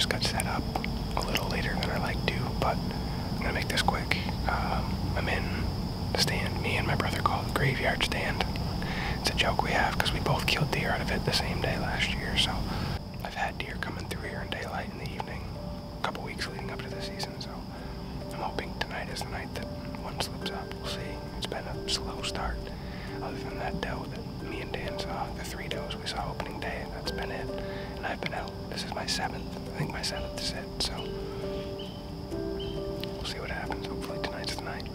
just got set up a little later than I like to, but I'm gonna make this quick. I'm in the stand. Me and my brother call it the graveyard stand. It's a joke we have because we both killed deer out of it the same day last year, so I've had deer coming through here in daylight in the evening a couple weeks leading up to the season, so I'm hoping tonight is the night that one slips up. We'll see. It's been a slow start. Other than that doe that me and Dan saw, the 3 does we saw opening day, that's been it. And I've been out. This is my 7th. I think my 7th sit, so we'll see what happens. Hopefully tonight's the night.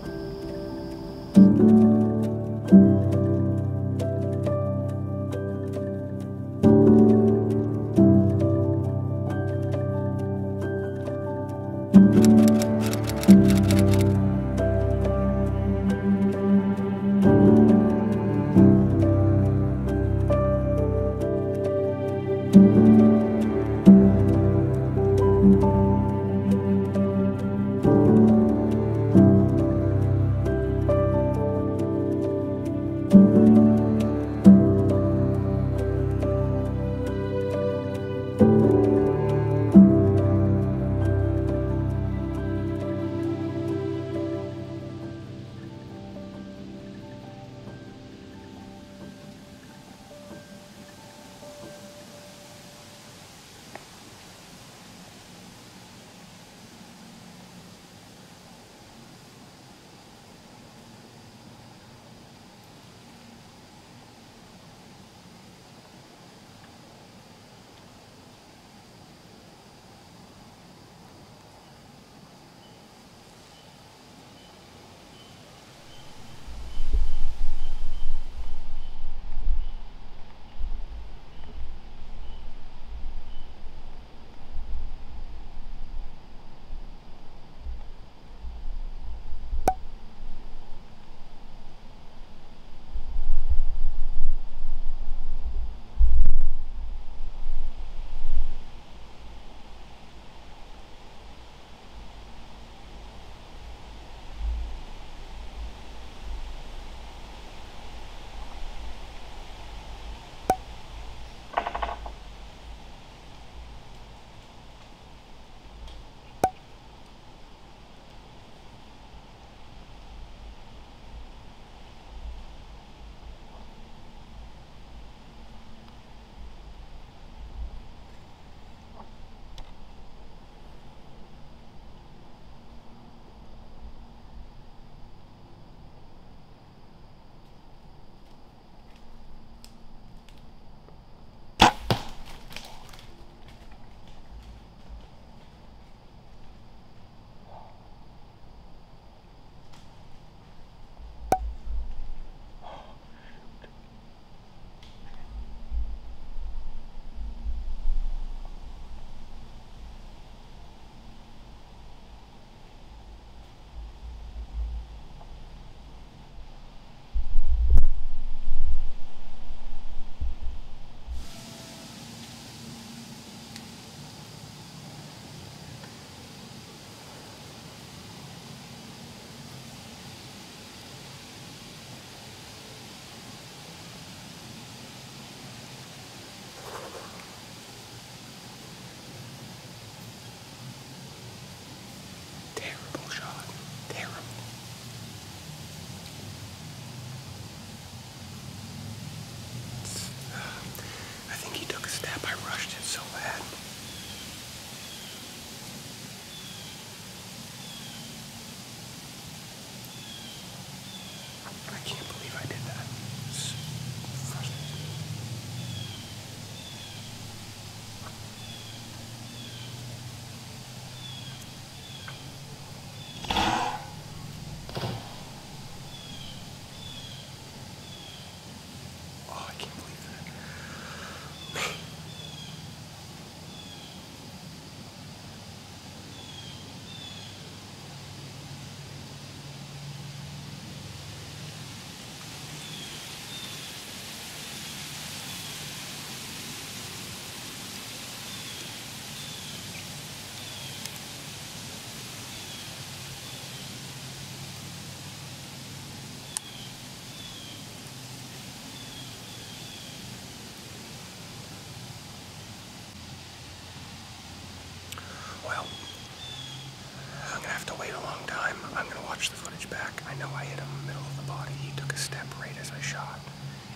watch the footage back. I know I hit him in the middle of the body. He took a step right as I shot.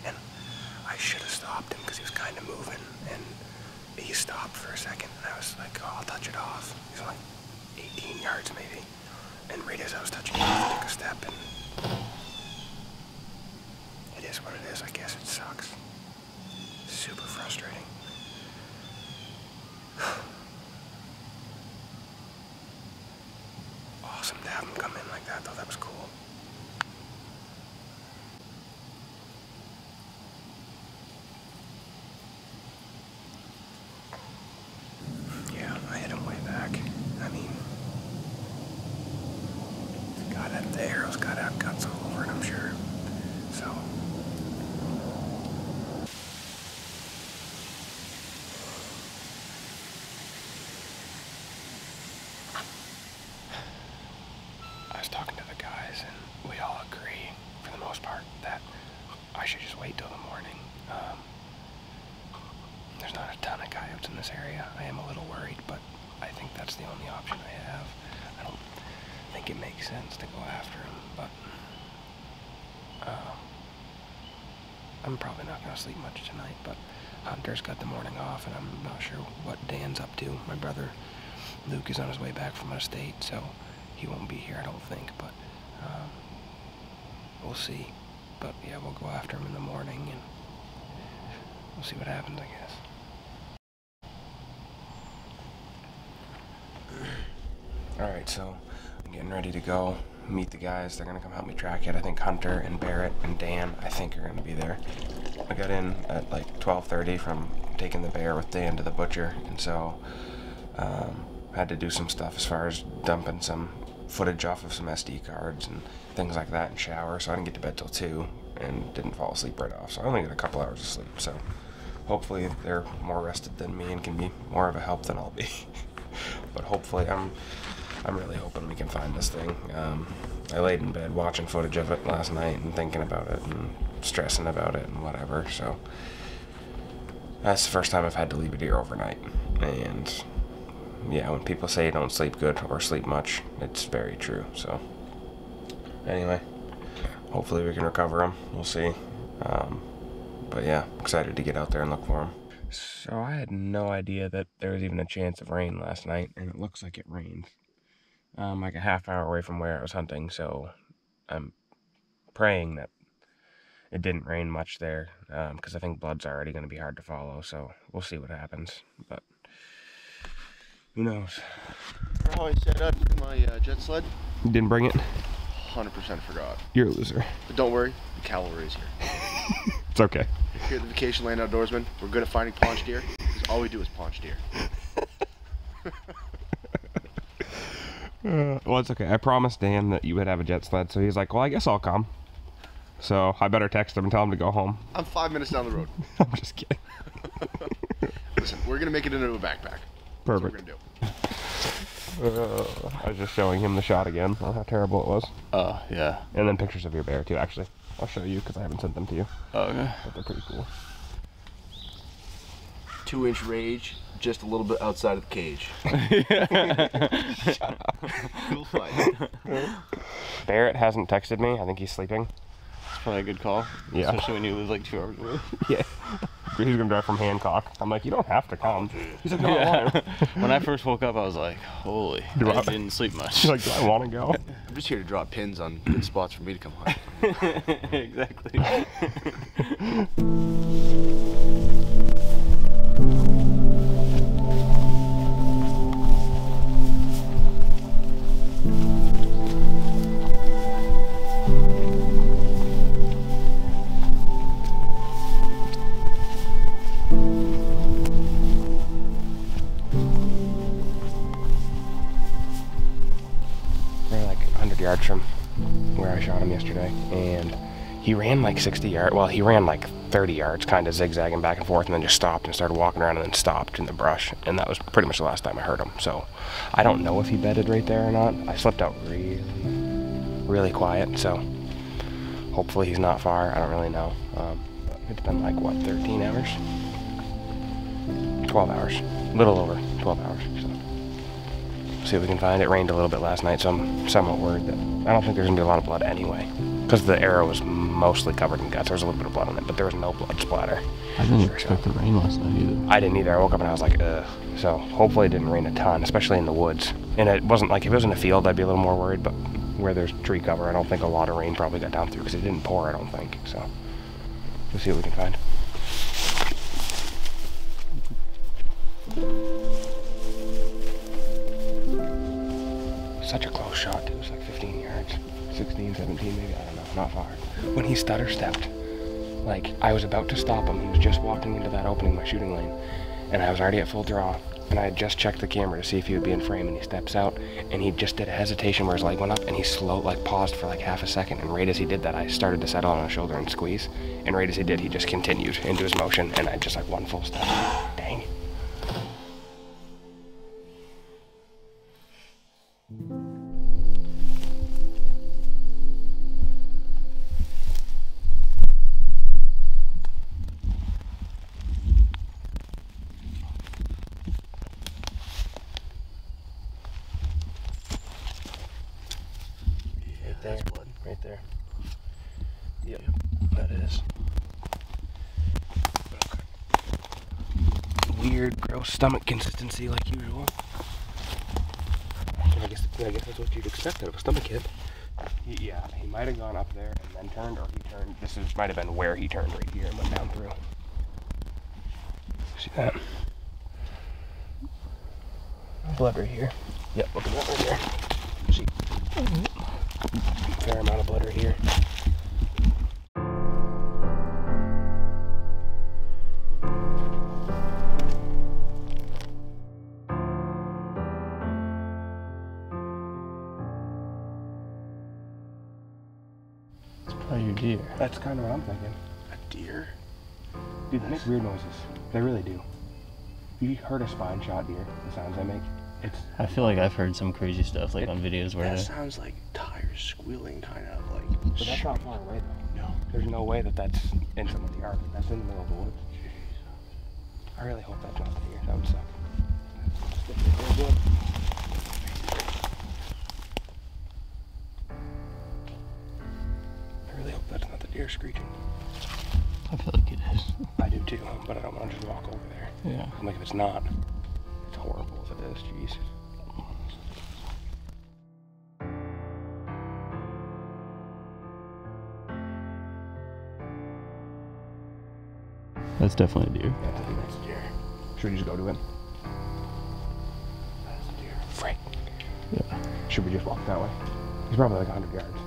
And I should have stopped him because he was kind of moving. And he stopped for a second. And I was like, oh, I'll touch it off. He's like 18 yards maybe. And right as I was touching it off, he took a step. And it is what it is. I guess it sucks. Super frustrating. Awesome to have him come in like that, though. That was cool. Yeah, I hit him way back. I mean, got it. The arrow's got out guts all over it, I'm sure. So. I was talking to the guys, and we all agree, for the most part, that I should just wait till the morning. There's not a ton of coyotes in this area. I am a little worried, but I think that's the only option I have. I don't think it makes sense to go after them, but I'm probably not going to sleep much tonight, but Hunter's got the morning off, and I'm not sure what Dan's up to. My brother Luke is on his way back from out of state, so he won't be here, I don't think, but we'll see. But yeah, we'll go after him in the morning, and we'll see what happens, I guess. Alright, so I'm getting ready to go meet the guys. They're gonna come help me track it. I think Hunter and Barrett and Dan, I think, are gonna be there. I got in at like 12:30 from taking the bear with Dan to the butcher, and so had to do some stuff as far as dumping some footage off of some SD cards and things like that and shower, so I didn't get to bed till 2 and didn't fall asleep right off, so I only got a couple hours of sleep, so hopefully they're more rested than me and can be more of a help than I'll be. But hopefully I'm really hoping we can find this thing. I laid in bed watching footage of it last night and thinking about it and stressing about it and whatever, so that's the first time I've had to leave a deer overnight. And yeah, when people say you don't sleep good or sleep much, it's very true. So anyway, hopefully we can recover them. We'll see. But yeah, excited to get out there and look for them. So I had no idea that there was even a chance of rain last night, and it looks like it rained. Like a half hour away from where I was hunting, so I'm praying that it didn't rain much there, because I think blood's already going to be hard to follow, so we'll see what happens, but who knows. How I set up my jet sled? You didn't bring it? 100% forgot. You're a loser. But don't worry, the cavalry is here. It's okay. Here at the Vacation Land Outdoorsman, we're good at finding paunch deer, because all we do is paunch deer. Well, it's okay. I promised Dan that you would have a jet sled, so he's like, well, I guess I'll come. So I better text him and tell him to go home. I'm 5 minutes down the road. I'm just kidding. Listen, we're going to make it into a backpack. Perfect. That's what we're going to do. I was just showing him the shot again on how terrible it was. Yeah. And then pictures of your bear, too, actually. I'll show you, because I haven't sent them to you. Oh, okay. But they're pretty cool. 2-inch rage, just a little bit outside of the cage. Shut up. Cool fight. Barrett hasn't texted me. I think he's sleeping. It's probably a good call. Yeah. Especially when you live like 2 hours away. Yeah. He's gonna drive from Hancock. I'm like, you don't have to come. He's like, no, I want to. When I first woke up, I was like, holy, I didn't sleep much. He's like, do I want to go? I'm just here to draw pins on good spots for me to come hunt. Exactly. Yards from where I shot him yesterday, and he ran like 60 yards. Well, he ran like 30 yards, kind of zigzagging back and forth, and then just stopped and started walking around and then stopped in the brush, and that was pretty much the last time I heard him. So I don't know if he bedded right there or not. I slept out really quiet, so hopefully he's not far. I don't really know. But it's been like, what, 13 hours? 12 hours. A little over 12 hours. So See if we can find it. It rained a little bit last night, so I'm somewhat worried that I don't think there's gonna be a lot of blood anyway. Because the arrow was mostly covered in guts. There was a little bit of blood on it, but there was no blood splatter. I didn't expect the rain last night either. I didn't either. I woke up and I was like, ugh. So hopefully it didn't rain a ton, especially in the woods. And it wasn't like, if it was in a field, I'd be a little more worried, but where there's tree cover, I don't think a lot of rain probably got down through because it didn't pour, I don't think. So we'll see what we can find. Such a close shot too. It was like 15 yards, 16, 17 maybe, I don't know, not far. When he stutter stepped, like I was about to stop him. He was just walking into that opening, my shooting lane, and I was already at full draw. And I had just checked the camera to see if he would be in frame, and he steps out, and he just did a hesitation where his leg went up, and he paused for like half a second, and right as he did that, I started to settle on his shoulder and squeeze, and right as he did, he just continued into his motion, and I just like one full step. Dang. There, blood, right there. Yep, that is. Okay. Weird, gross stomach consistency like usual. I guess that's what you'd expect out of a stomach hit. Yeah, he might have gone up there and then turned, or he turned. Might have been where he turned right here and went down through. See that? Blood right here. Yep, look at that right there. See? Fair amount of blood right here. It's probably your deer. That's kind of what I'm thinking. A deer? Dude, they make weird noises. They really do. You heard a spine shot deer, the sounds they make? I feel like I've heard some crazy stuff like on videos where that sounds like tires squealing, kind of like. But that's not far away though. No. There's no way that that's in someone's yard. That's in the middle of the woods. I really hope that's not the deer. That would suck. I really hope that's not the deer screeching. I feel like it is. I do too, but I don't want to just walk over there. Yeah. I'm like, if it's not, it's horrible if it is. Jeez. That's definitely a deer. Yeah, I think that's a deer. Should we just go to it? That's a deer. Frick. Yeah. Should we just walk that way? He's probably like 100 yards.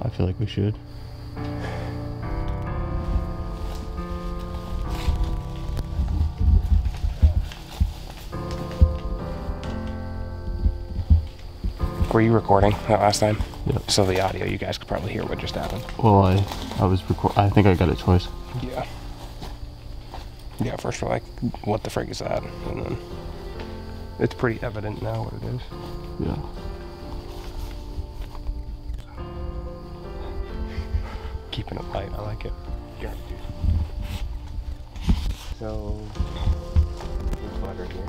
I feel like we should. Were you recording that last time? Yep. So the audio, you guys could probably hear what just happened. Well, I think I got it twice. Yeah. Yeah, first we're like, what the frick is that? And then it's pretty evident now what it is. Yeah. Keeping it light, I like it. Yeah. So, there's blood right here.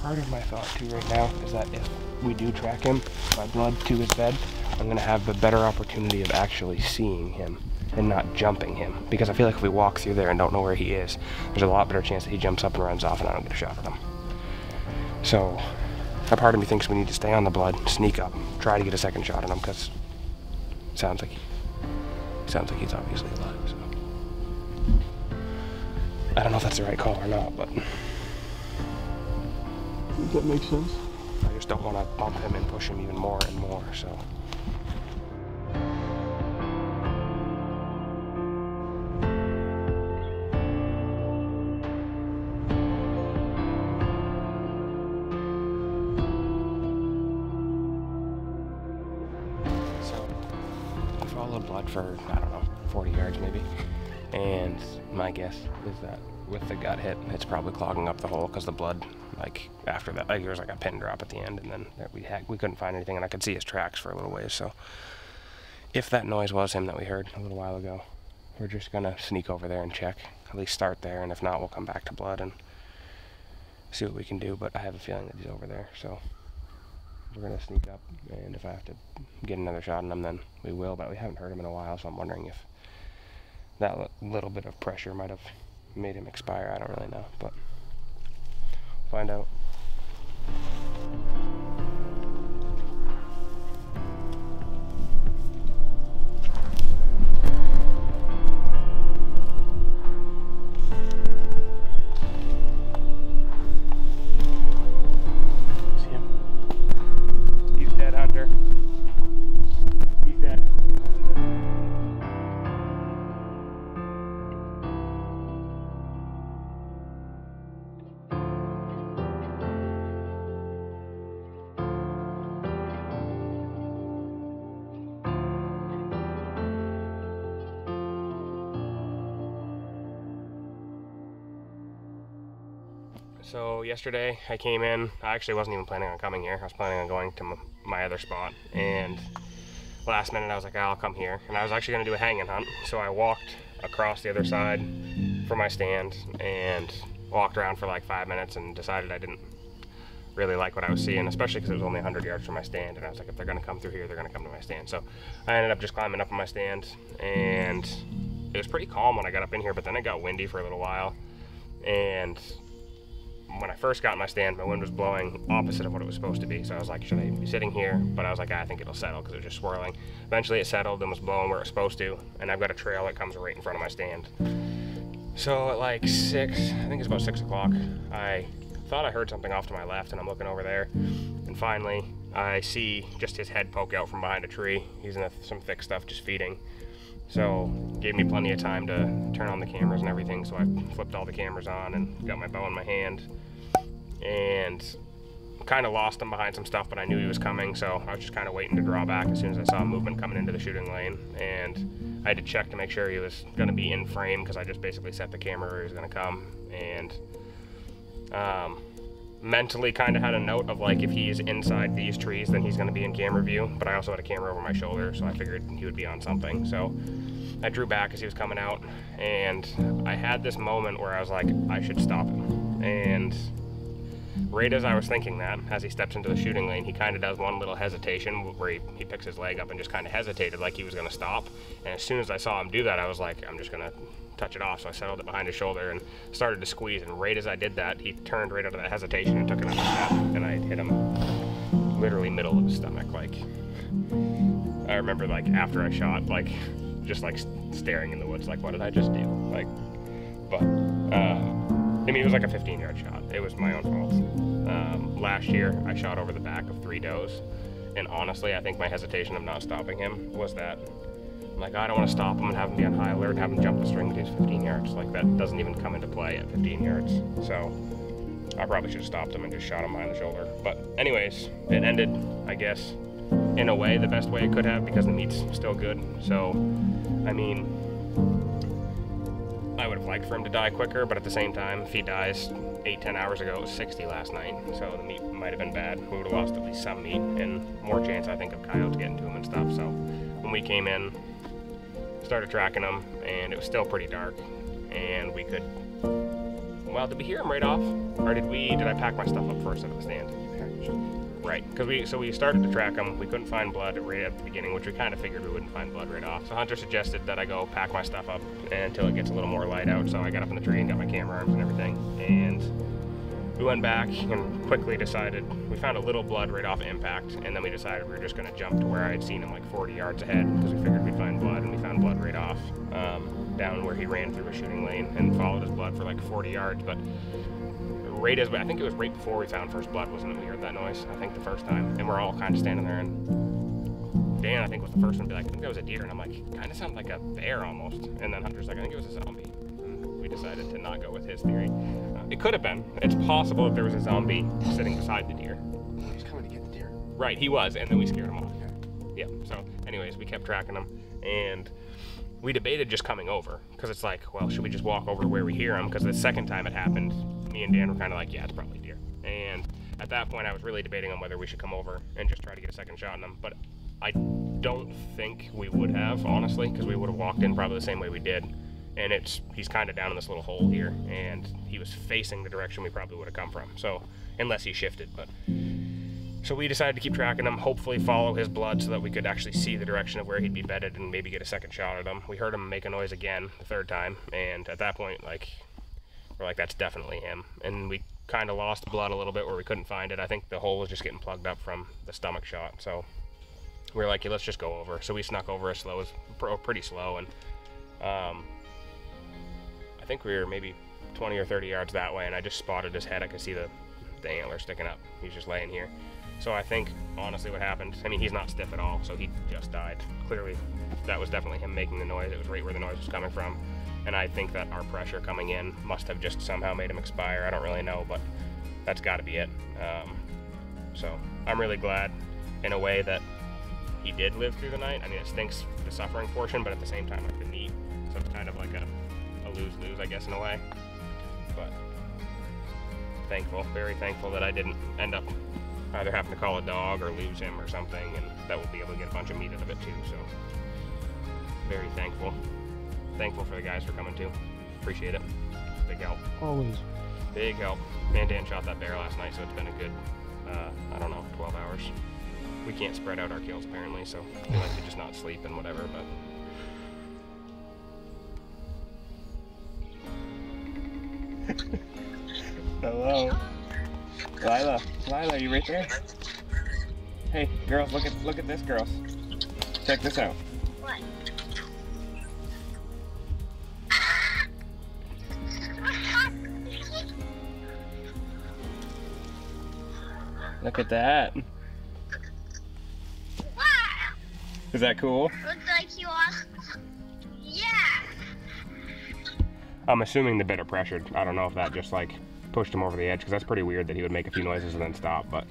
Part of my thought too right now is that if we do track him by blood to his bed, I'm going to have a better opportunity of actually seeing him and not jumping him. Because I feel like if we walk through there and don't know where he is, there's a lot better chance that he jumps up and runs off and I don't get a shot at him. So, a part of me thinks we need to stay on the blood, sneak up, try to get a second shot at him, because it sounds like he's obviously alive. So. I don't know if that's the right call or not, but That makes sense. I just don't want to bump him and push him even more and more, so. We followed blood for, I don't know, 40 yards maybe. And my guess is that with the gut hit, it's probably clogging up the hole because the blood, like after that, like there was like a pin drop at the end, and then we couldn't find anything, and I could see his tracks for a little ways. So if that noise was him that we heard a little while ago, we're just gonna sneak over there and check, at least start there, and if not, we'll come back to blood and see what we can do. But I have a feeling that he's over there, so we're gonna sneak up, and if I have to get another shot on him, then we will. But we haven't heard him in a while, so I'm wondering if that little bit of pressure might have made him expire. I don't really know, but we'll find out. So yesterday I came in, I actually wasn't even planning on coming here. I was planning on going to my other spot, and last minute I was like, I'll come here. And I was actually gonna do a hanging hunt. So I walked across the other side from my stand and walked around for like 5 minutes and decided I didn't really like what I was seeing, especially because it was only 100 yards from my stand. And I was like, if they're gonna come through here, they're gonna come to my stand. So I ended up just climbing up on my stand, and it was pretty calm when I got up in here, but then it got windy for a little while. And when I first got in my stand, my wind was blowing opposite of what it was supposed to be. So I was like, should I be sitting here? But I was like, I think it'll settle, because it was just swirling. Eventually it settled and was blowing where it was supposed to. And I've got a trail that comes right in front of my stand. So at like 6, I think it's about 6 o'clock, I thought I heard something off to my left, and I'm looking over there. And finally I see just his head poke out from behind a tree. He's in some thick stuff just feeding. So gave me plenty of time to turn on the cameras and everything, so I flipped all the cameras on and got my bow in my hand, and kind of lost him behind some stuff, but I knew he was coming, so I was just kind of waiting to draw back as soon as I saw movement coming into the shooting lane. And I had to check to make sure he was going to be in frame, because I just basically set the camera where he was going to come. And mentally kind of had a note of like, if he's inside these trees, then he's going to be in camera view, but I also had a camera over my shoulder, so I figured he would be on something. So I drew back as he was coming out, and I had this moment where I was like, I should stop him. And right as I was thinking that, as he steps into the shooting lane, he kind of does one little hesitation where he picks his leg up and just kind of hesitated like he was going to stop. And as soon as I saw him do that, I was like, I'm just going to touch it off. So I settled it behind his shoulder and started to squeeze, and right as I did that, he turned right out of that hesitation and took another step, and I hit him literally middle of his stomach. Like, I remember like after I shot, like just like staring in the woods like, what did I just do? Like, but I mean, it was like a 15-yard shot. It was my own fault. Last year I shot over the back of 3 does, and honestly I think my hesitation of not stopping him was that I'm like, I don't want to stop him and have him be on high alert and have him jump the string that he's 15 yards. Like, that doesn't even come into play at 15 yards. So I probably should have stopped him and just shot him behind the shoulder. But anyways, it ended, I guess, in a way, the best way it could have, because the meat's still good. So, I mean, I would have liked for him to die quicker, but at the same time, if he dies 8-10 hours ago, it was 60 last night, so the meat might have been bad. We would have lost at least some meat, and more chance, I think, of coyotes getting to him and stuff. So when we came in, started tracking him, and it was still pretty dark, and we could, well, did we hear him right off, or did I pack my stuff up first at the stand? Right, because we started to track him. We couldn't find blood right at the beginning, which we kind of figured we wouldn't find blood right off. So Hunter suggested that I go pack my stuff up until it gets a little more light out. So I got up in the tree and got my camera arms and everything, and we went back and quickly decided, we found a little blood right off impact, and then we decided we were just going to jump to where I had seen him like 40 yards ahead, because we figured we'd find blood, and we found blood right off down where he ran through a shooting lane, and followed his blood for like 40 yards. But right as, I think it was right before we found first blood, wasn't it? We heard that noise, I think, the first time, and we're all kind of standing there, and Dan, I think, was the first one to be like, I think that was a deer, and I'm like, kind of sounded like a bear almost, and then Hunter's like, I think it was a zombie. And we decided to not go with his theory. It could have been. It's possible that there was a zombie sitting beside the deer. He was coming to get the deer. Right, he was, and then we scared him off. Okay. Yeah, so anyways, we kept tracking him, and we debated just coming over, because it's like, well, should we just walk over to where we hear him? Because the second time it happened, me and Dan were kind of like, yeah, it's probably deer. And at that point, I was really debating on whether we should come over and just try to get a second shot on him. But I don't think we would have, honestly, because we would have walked in probably the same way we did. And he's kind of down in this little hole here, and he was facing the direction we probably would have come from. So, unless he shifted, but. So we decided to keep tracking him, hopefully follow his blood so that we could actually see the direction of where he'd be bedded and maybe get a second shot at him. We heard him make a noise again the third time, and at that point, like, we're like, that's definitely him. And we kind of lost the blood a little bit where we couldn't find it. I think the hole was just getting plugged up from the stomach shot. So we were like, yeah, let's just go over. So we snuck over as slow as, pretty slow, and I think we were maybe 20 or 30 yards that way, and I just spotted his head. I could see the antler sticking up. He's just laying here. So I think, honestly, what happened, I mean, he's not stiff at all, so he just died. Clearly, that was definitely him making the noise. It was right where the noise was coming from. And I think that our pressure coming in must have just somehow made him expire. I don't really know, but that's got to be it. So I'm really glad, in a way, that he did live through the night. I mean, it stinks, the suffering portion, but at the same time, like the meat. So it's kind of like a lose-lose, I guess, in a way. But thankful, very thankful that I didn't end up either having to call a dog or lose him or something, and that we'll be able to get a bunch of meat out of it too. So very thankful. Thankful for the guys for coming too. Appreciate it. Big help. Always. Big help. Man, Dan shot that bear last night, so it's been a good, I don't know, 12 hours. We can't spread out our kills apparently, so we like to just not sleep and whatever, but. Hello. Lila, are you right there? Hey, girls, look at this, girls. Check this out. What? Look at that. Wow! Is that cool? Looks like you are. Yeah! I'm assuming the bit of pressure. I don't know if that just like pushed him over the edge, because that's pretty weird that he would make a few noises and then stop, but.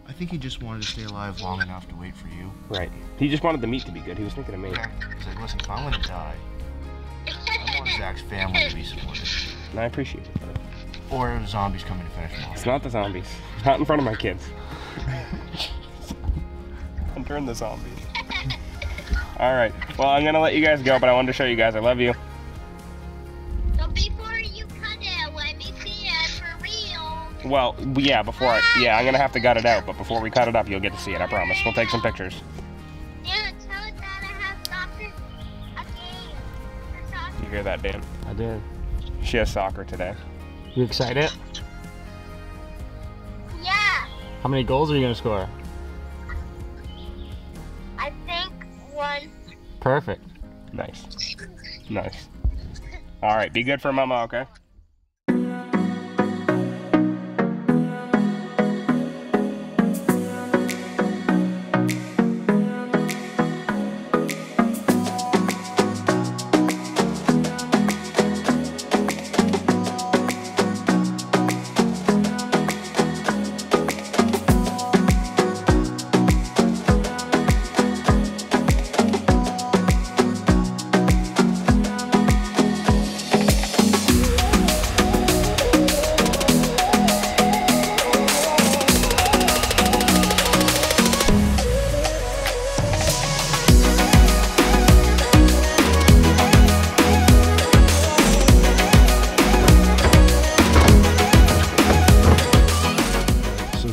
I think he just wanted to stay alive long enough to wait for you. Right. He just wanted the meat to be good. He was thinking of me. Yeah. He's like, listen, if I'm gonna die, I want Zach's family to be supported. And I appreciate it. Or zombies coming to finish him off. It's not the zombies. Not in front of my kids. Don't turn the zombies. All right. Well, I'm gonna let you guys go, but I wanted to show you guys. I love you. So before you cut it, let me see it for real. Well, yeah, I'm gonna have to gut it out, but before we cut it up, you'll get to see it, I promise. We'll take some pictures. Yeah, tell it that I have soccer again. For soccer. You hear that, Dan? I did. She has soccer today. You excited? Yeah, How many goals are you gonna score? I think one. Perfect. Nice. Nice. All right, be good for Mama, okay?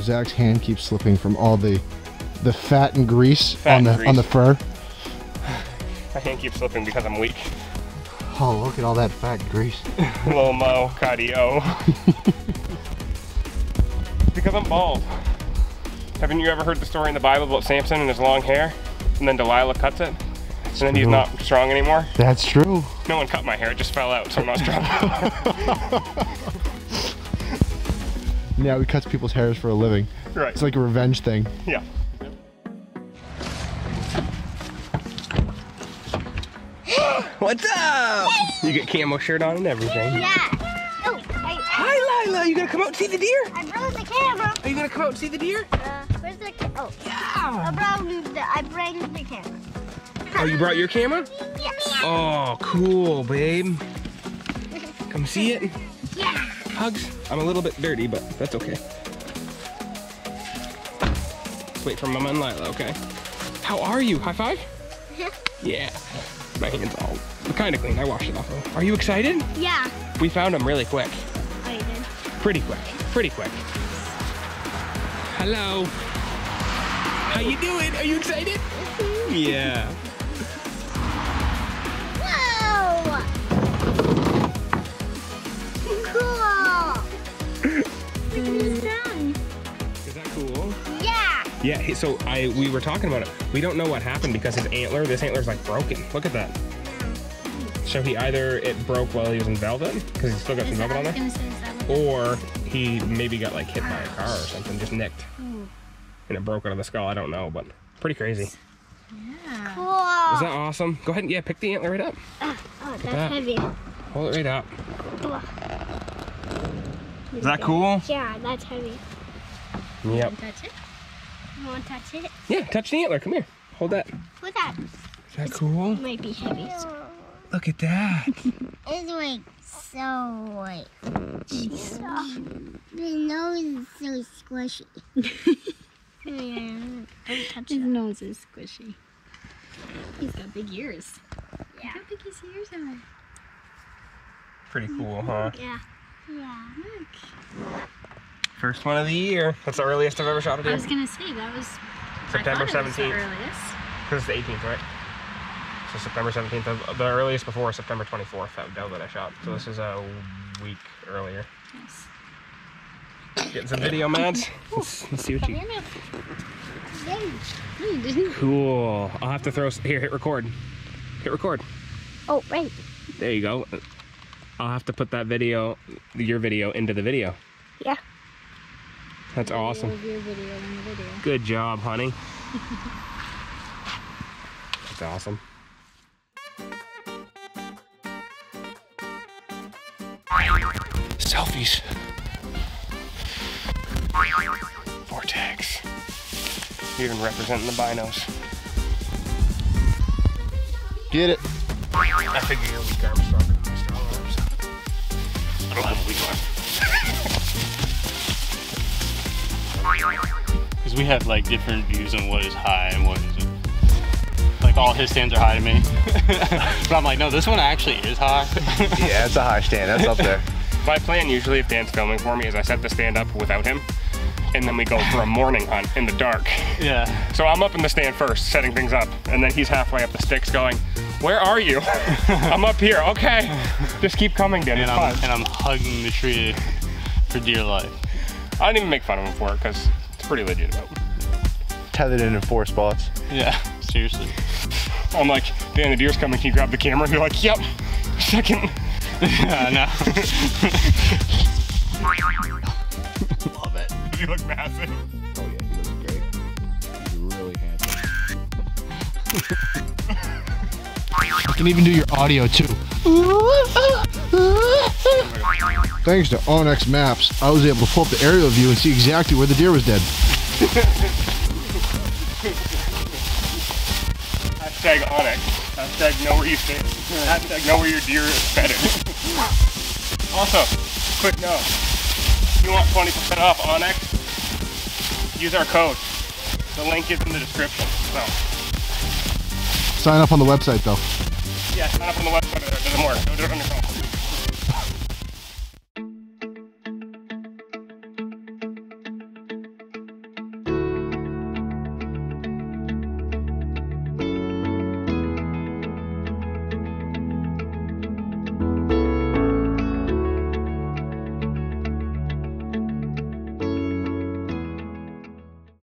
Zach's hand keeps slipping from all the fat and grease on the fur. My hand keeps slipping because I'm weak. Oh, look at all that fat and grease. Lomo, cardio. Because I'm bald. Haven't you ever heard the story in the Bible about Samson and his long hair? And then Delilah cuts it? And then he's not strong anymore? That's true. No one cut my hair, it just fell out, so I'm not strong. Now he cuts people's hairs for a living. Right. It's like a revenge thing. Yeah. What's up? You get camo shirt on and everything. Yeah. Oh, Hi, Lila. You gonna come out and see the deer? I brought the camera. Are you gonna come out and see the deer? Where's the camera? Oh, Yeah. I bring the camera. Oh, you brought your camera? Yeah. Oh, cool, babe. Come see it. Just wait for Mama and Lila, okay? How are you? High five? Yeah. My hand's all kind of clean. I washed it off. Are you excited? Yeah. We found them really quick. Oh, you did? Pretty quick. Pretty quick. Hello. How you doing? Are you excited? Yeah. Whoa! Cool. Look at his tongue. Is that cool? Yeah. Yeah, so we were talking about it. We don't know what happened because this antler's like broken. Look at that. So it broke while he was in velvet, because he's still got some velvet on there. Or he maybe got like hit by a car or something, just nicked. And it broke out of the skull, I don't know, but pretty crazy. Yeah. Cool. Is that awesome? Go ahead and pick the antler right up. Oh, that's heavy. Hold it right up. Is that cool? Yeah, that's heavy. Yep. You want to touch it? You want to touch it? Yeah, touch the antler. Come here. Hold that. What's that? Is that cool? It might be heavy. Look at that. It's like so like the nose is so squishy. Yeah, don't touch His it. nose is squishy. He's got big ears. Yeah. Look how big his ears are. Pretty cool, huh? Yeah. Yeah. Look. First one of the year. That's the earliest I've ever shot a I deer. was gonna say that was September I thought it was the 17th. earliest. Because it's the 18th, right? So September 17th. The earliest before September 24th, that I shot. So this is a week earlier. Nice. Getting some video, Mads. Let's see what you... No, you didn't. Cool. I'll have to throw... Here, hit record. Hit record. Oh, right. There you go. I'll have to put that video, your video, into the video. Yeah. That's awesome. Your video in the video. Good job, honey. That's awesome. Selfies. Vortex. Even representing the binos. Get it. I figure your weak arm's stronger than my strong arms. I don't have a weak arm. Because we have like different views on what is high and what isn't. Like all his stands are high to me. But I'm like, no, this one actually is high. Yeah, it's a high stand. That's up there. My plan usually, if Dan's filming for me, is I set the stand up without him, and then we go for a morning hunt in the dark. Yeah. So I'm up in the stand first, setting things up, and then he's halfway up the sticks going, where are you? I'm up here, okay. Just keep coming, Dan, it's fine. And I'm hugging the tree for dear life. I didn't even make fun of him for it, because it's pretty legitimate. Tethered in 4 spots. Yeah, seriously. I'm like, Dan, the deer's coming, can you grab the camera? And you're like, yep, second. Yeah, no. Love it. Does he look massive? Oh yeah, he looks great. He's really handsome. You can even do your audio too. Thanks to Onyx Maps, I was able to pull up the aerial view and see exactly where the deer was dead. Hashtag Onyx. Hashtag know where you stand. Hashtag know where your deer is bedded. Also, quick note. If you want 20% off Onyx, use our code. The link is in the description. So, Sign up on the website though. yeah, sign up on the website. It doesn't work. Don't do it on your phone.